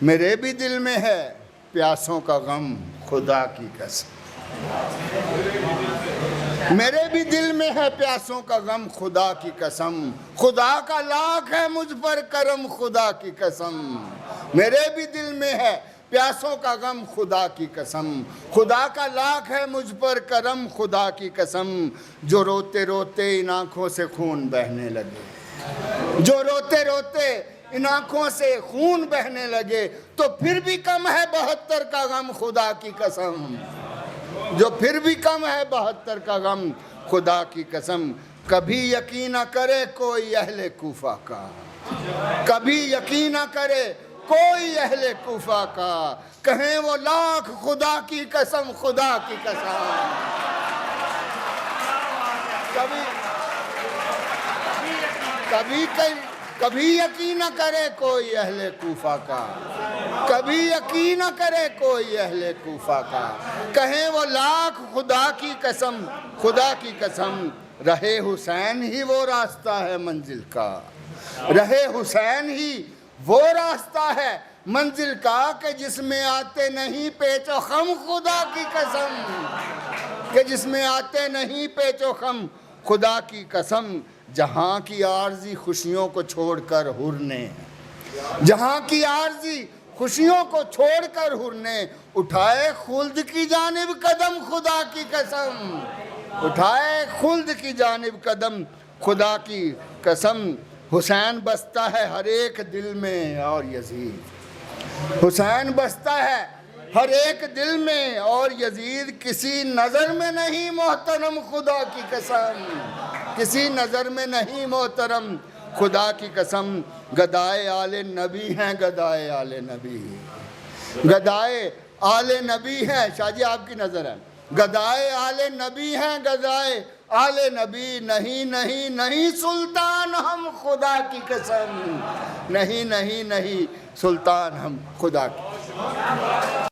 मेरे भी दिल में है प्यासों का गम, खुदा की कसम। मेरे भी दिल में है प्यासों का गम, खुदा की कसम। खुदा का लाख है मुझ पर करम, खुदा की कसम। मेरे भी दिल में है प्यासों का गम, खुदा की कसम। खुदा का लाख है मुझ पर करम, खुदा की कसम। जो रोते रोते इन आँखों से खून बहने लगे, जो रोते रोते इन आँखों से खून बहने लगे, तो फिर भी कम है 72 का गम, खुदा की कसम। जो फिर भी कम है 72 का गम, खुदा की कसम। कभी यकीन न करे कोई अहले कूफा का, कभी यकीन न करे कोई अहले कूफा का, कहें वो लाख खुदा की कसम, खुदा की कसम। कभी यकीन न करे कोई अहले कूफा का, कभी यकीन न करे कोई अहले कूफा का, कहें वो लाख खुदा की कसम, खुदा की कसम। रहे हुसैन ही वो रास्ता है मंजिल का, रहे हुसैन ही वो रास्ता है मंजिल का, कि जिसमें आते नहीं पेचो खम, खुदा की कसम। कि जिसमें आते नहीं पेचो खम, खुदा की कसम। जहाँ की आर्जी खुशियों को छोड़कर हुर ने, जहाँ की आर्जी खुशियों को छोड़कर हुर ने, उठाए खुल्द की जानिब कदम, खुदा की कसम। उठाए खुल्द की जानिब कदम, खुदा की कसम। हुसैन बसता है हर एक दिल में और यजीद, हुसैन बसता है हर एक दिल में और यजीद किसी नज़र में नहीं मोहतरम, खुदा की कसम। किसी नज़र में नहीं मोहतरम, खुदा की कसम। गदाए आले नबी हैं, गदाए आले नबी, गदाए आले नबी हैं। शाहजी आपकी नज़र है, गदाए आले नबी हैं, गदाए आले नबी। नहीं नहीं नहीं सुल्तान हम, खुदा की कसम। नहीं नहीं नहीं सुल्तान हम, खुदा की।